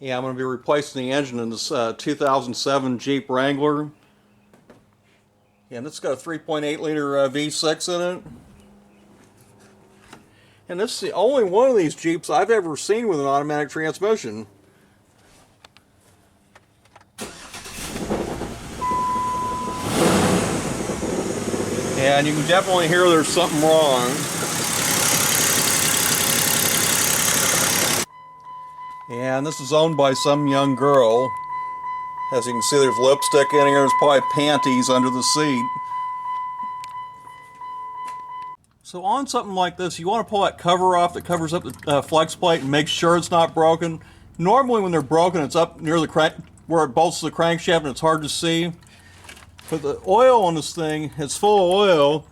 Yeah, I'm going to be replacing the engine in this 2007 Jeep Wrangler. Yeah, and this has got a 3.8 liter V6 in it. And this is the only one of these Jeeps I've ever seen with an automatic transmission. Yeah, and you can definitely hear there's something wrong. Yeah, and this is owned by some young girl. As you can see, there's lipstick in here. There's probably panties under the seat. So on something like this, you want to pull that cover off that covers up the flex plate and make sure it's not broken. Normally when they're broken, it's up near the crank, where it bolts to the crankshaft, and it's hard to see. But the oil on this thing, it's full of oil,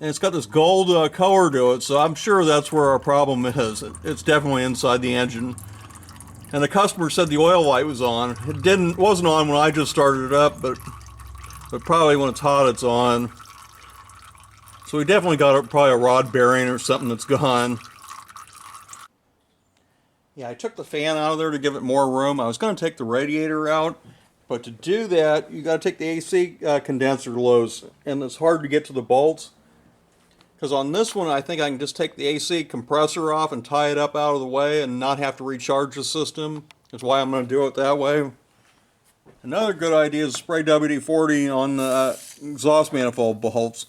and it's got this gold color to it, so I'm sure that's where our problem is. It's definitely inside the engine. And the customer said the oil light was on. It wasn't on when I just started it up, but probably when it's hot, it's on. So we definitely got probably a rod bearing or something that's gone. Yeah, I took the fan out of there to give it more room. I was going to take the radiator out, but to do that, you got to take the AC condenser loose, and it's hard to get to the bolts. Because on this one, I think I can just take the AC compressor off and tie it up out of the way and not have to recharge the system. That's why I'm going to do it that way. Another good idea is spray WD-40 on the exhaust manifold bolts.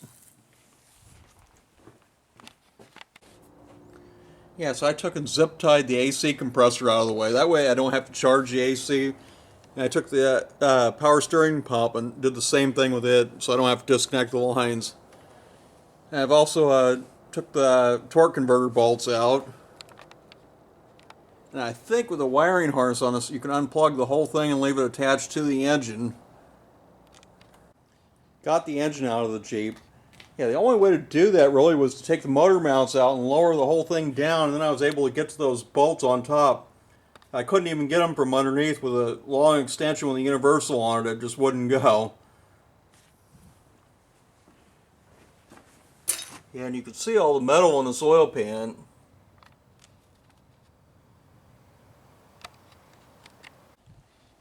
Yeah, so I took and zip tied the AC compressor out of the way. That way I don't have to charge the AC. And I took the power steering pump and did the same thing with it, so I don't have to disconnect the lines. And I've also took the torque converter bolts out. And I think with a wiring harness on this, you can unplug the whole thing and leave it attached to the engine. Got the engine out of the Jeep. Yeah, the only way to do that really was to take the motor mounts out and lower the whole thing down, and then I was able to get to those bolts on top. I couldn't even get them from underneath with a long extension with a universal on it. It just wouldn't go. Yeah, and you can see all the metal in this oil pan.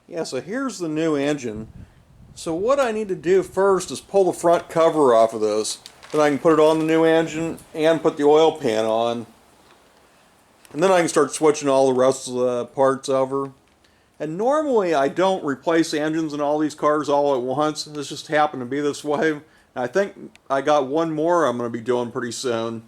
Yeah, so here's the new engine. So what I need to do first is pull the front cover off of this. Then I can put it on the new engine and put the oil pan on. And then I can start switching all the rest of the parts over. And normally I don't replace engines in all these cars all at once. This just happened to be this way. And I think I got one more I'm going to be doing pretty soon.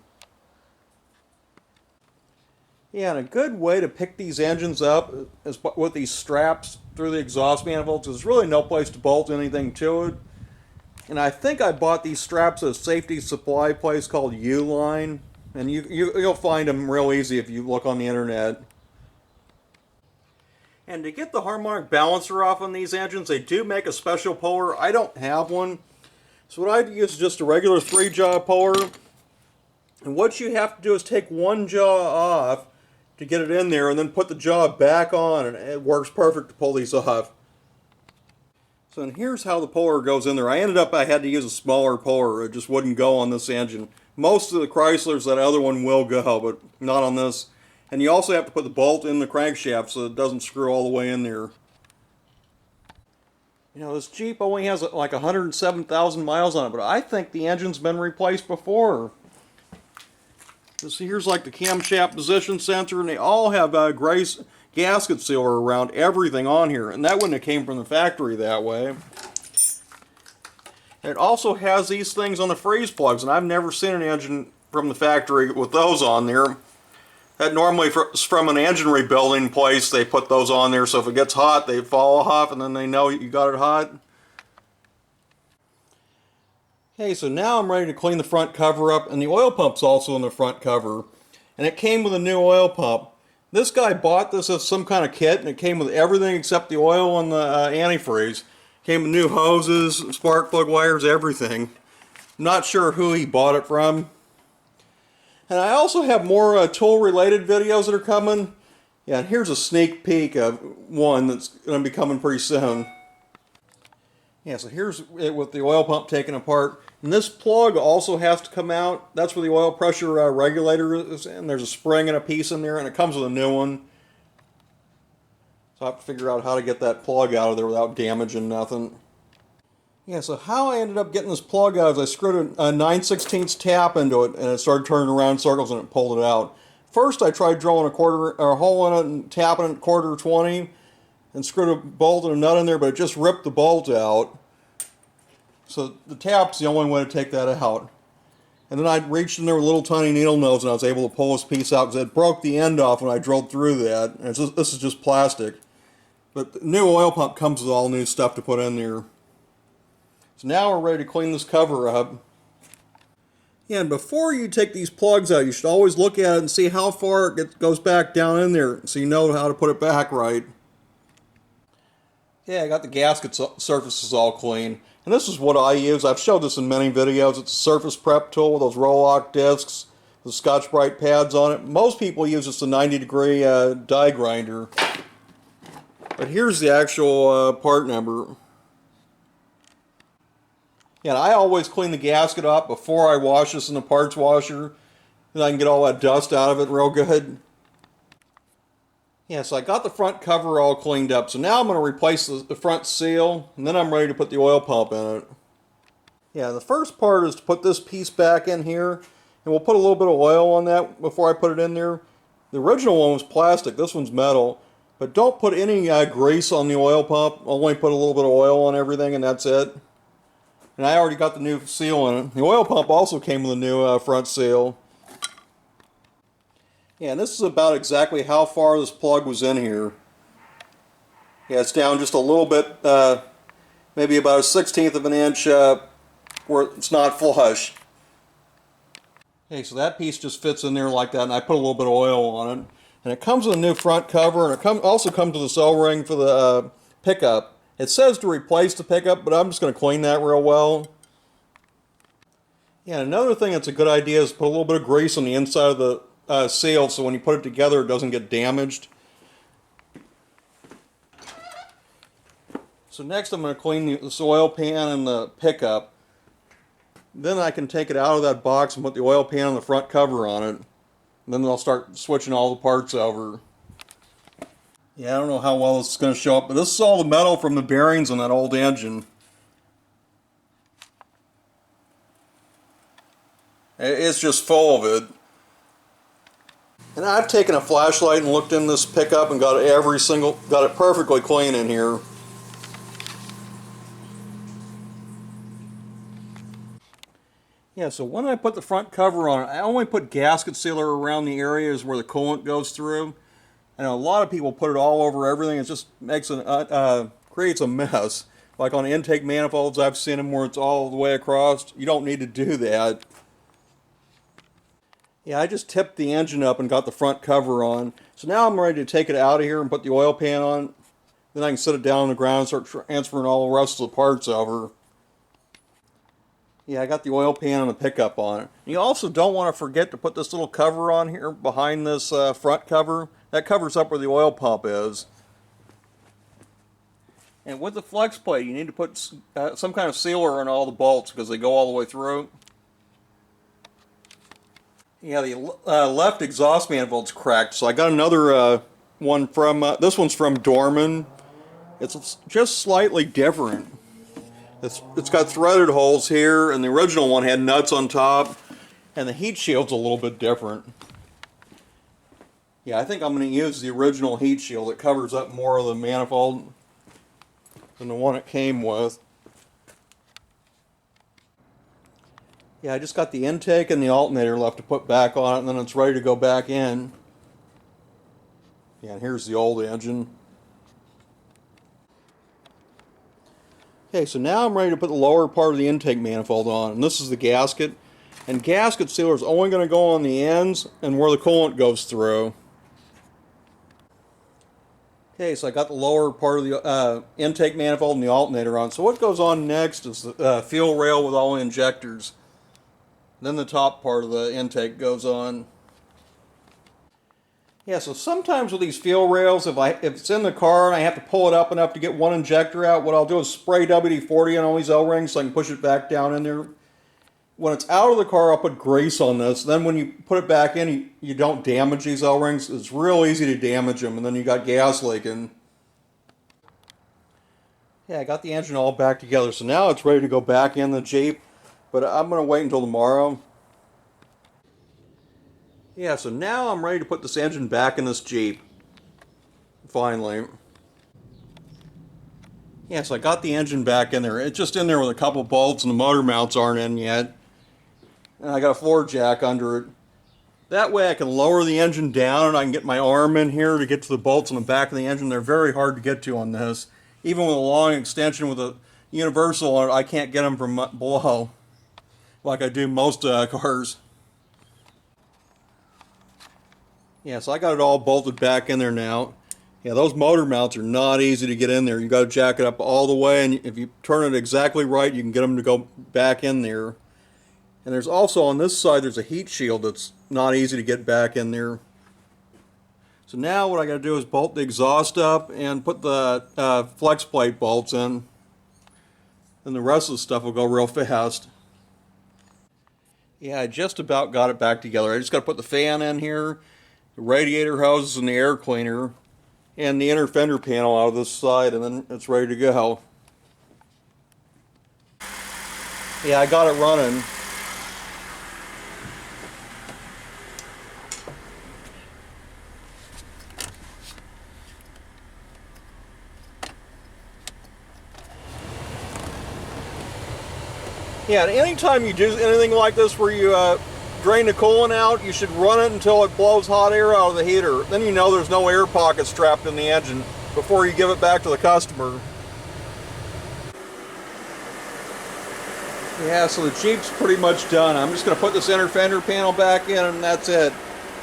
Yeah, and a good way to pick these engines up is with these straps through the exhaust manifolds. There's really no place to bolt anything to it. And I think I bought these straps at a safety supply place called U-Line. And you'll find them real easy if you look on the internet. And to get the harmonic balancer off on these engines, they do make a special puller. I don't have one. So what I use is just a regular 3-jaw puller. And what you have to do is take one jaw off to get it in there, and then put the jaw back on, and it works perfect to pull these off. So and here's how the puller goes in there. I had to use a smaller puller. It just wouldn't go on this engine. Most of the Chryslers, that other one will go, but not on this. And you also have to put the bolt in the crankshaft so it doesn't screw all the way in there. You know, this Jeep only has like 107,000 miles on it, but I think the engine's been replaced before. So here's like the camshaft position sensor, and they all have gray gasket sealer around everything on here, and that wouldn't have came from the factory that way. It also has these things on the freeze plugs, and I've never seen an engine from the factory with those on there. That normally is from an engine rebuilding place. They put those on there, so if it gets hot, they fall off, and then they know you got it hot. Okay, so now I'm ready to clean the front cover up, and the oil pump's also in the front cover. And it came with a new oil pump. This guy bought this as some kind of kit, and it came with everything except the oil and the antifreeze. Came with new hoses, spark plug wires, everything. I'm not sure who he bought it from. And I also have more tool-related videos that are coming. Yeah, and here's a sneak peek of one that's going to be coming pretty soon. Yeah, so here's it with the oil pump taken apart. And this plug also has to come out. That's where the oil pressure regulator is, and there's a spring and a piece in there, and it comes with a new one. So I have to figure out how to get that plug out of there without damaging nothing. Yeah, so how I ended up getting this plug out is I screwed a 9/16 tap into it and it started turning around in circles and it pulled it out. First I tried drilling a hole in it and tapping it 1/4 20 and screwed a bolt and a nut in there, but it just ripped the bolt out. So the tap's the only way to take that out. And then I reached in there with a little tiny needle nose and I was able to pull this piece out because it broke the end off when I drilled through that. And this is just plastic. But the new oil pump comes with all new stuff to put in there. So now we're ready to clean this cover up. Yeah, and before you take these plugs out, you should always look at it and see how far it goes back down in there so you know how to put it back right. Yeah, I got the gasket surfaces all clean. And this is what I use. I've showed this in many videos. It's a surface prep tool with those roll-lock discs, the Scotch-Brite pads on it. Most people use this a 90-degree die grinder. But here's the actual part number. Yeah, and I always clean the gasket up before I wash this in the parts washer. Then I can get all that dust out of it real good. Yeah, so I got the front cover all cleaned up. So now I'm going to replace the front seal, and then I'm ready to put the oil pump in it. Yeah, the first part is to put this piece back in here, and we'll put a little bit of oil on that before I put it in there. The original one was plastic, this one's metal. But don't put any grease on the oil pump, only put a little bit of oil on everything and that's it. And I already got the new seal in it. The oil pump also came with a new front seal. Yeah, and this is about exactly how far this plug was in here. Yeah, it's down just a little bit, maybe about 1/16 of an inch where it's not flush. Okay, so that piece just fits in there like that, and I put a little bit of oil on it. And it comes with a new front cover, and it also comes with this O-ring for the pickup. It says to replace the pickup, but I'm just going to clean that real well. Yeah, another thing that's a good idea is put a little bit of grease on the inside of the seal so when you put it together it doesn't get damaged. So next I'm going to clean this oil pan and the pickup. Then I can take it out of that box and put the oil pan and the front cover on it. And then I'll start switching all the parts over. Yeah, I don't know how well this is going to show up, but this is all the metal from the bearings on that old engine. It's just full of it. And I've taken a flashlight and looked in this pickup and got it perfectly clean in here. Yeah, so when I put the front cover on it, I only put gasket sealer around the areas where the coolant goes through. And a lot of people put it all over everything. It just makes creates a mess. Like on intake manifolds, I've seen them where it's all the way across. You don't need to do that. Yeah, I just tipped the engine up and got the front cover on. So now I'm ready to take it out of here and put the oil pan on. Then I can set it down on the ground and start transferring all the rest of the parts over. Yeah, I got the oil pan and the pickup on it. You also don't want to forget to put this little cover on here behind this front cover. That covers up where the oil pump is. And with the flex plate, you need to put some kind of sealer on all the bolts because they go all the way through. Yeah, the left exhaust manifold's cracked, so I got another one from, this one's from Dorman. It's just slightly different. It's got threaded holes here, and the original one had nuts on top, and the heat shield's a little bit different. Yeah, I think I'm going to use the original heat shield. It covers up more of the manifold than the one it came with. Yeah, I just got the intake and the alternator left to put back on it, and then it's ready to go back in. Yeah, and here's the old engine. Okay, so now I'm ready to put the lower part of the intake manifold on, and this is the gasket. And gasket sealer is only going to go on the ends and where the coolant goes through. Okay, so I got the lower part of the intake manifold and the alternator on. So what goes on next is the fuel rail with all the injectors. Then the top part of the intake goes on. Yeah, so sometimes with these fuel rails, if it's in the car and I have to pull it up enough to get one injector out, what I'll do is spray WD-40 on all these O-rings so I can push it back down in there. When it's out of the car, I'll put grease on this. Then when you put it back in, you don't damage these O-rings. It's real easy to damage them, and then you got gas leaking. Yeah, I got the engine all back together, so now it's ready to go back in the Jeep, but I'm going to wait until tomorrow. Yeah, so now I'm ready to put this engine back in this Jeep. Finally. Yeah, so I got the engine back in there. It's just in there with a couple bolts and the motor mounts aren't in yet. And I got a floor jack under it. That way I can lower the engine down and I can get my arm in here to get to the bolts on the back of the engine. They're very hard to get to on this. Even with a long extension with a universal on it, I can't get them from below like I do most cars. Yeah, so I got it all bolted back in there now. Yeah, those motor mounts are not easy to get in there. You got to jack it up all the way, and if you turn it exactly right, you can get them to go back in there. And there's also on this side, there's a heat shield that's not easy to get back in there. So now what I got to do is bolt the exhaust up and put the flex plate bolts in. And the rest of the stuff will go real fast. Yeah, I just about got it back together. I just got to put the fan in here, the radiator hoses and the air cleaner, and the inner fender panel out of this side, and then it's ready to go. Yeah, I got it running. Yeah, and anytime you do anything like this where you drain the coolant out, you should run it until it blows hot air out of the heater. Then you know there's no air pockets trapped in the engine before you give it back to the customer. Yeah, so the Jeep's pretty much done. I'm just going to put this inner fender panel back in and that's it.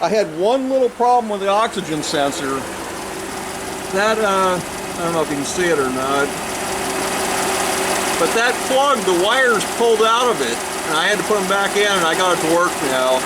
I had one little problem with the oxygen sensor. That, I don't know if you can see it or not. But that plug, the wires pulled out of it, and I had to put them back in, and I got it to work now.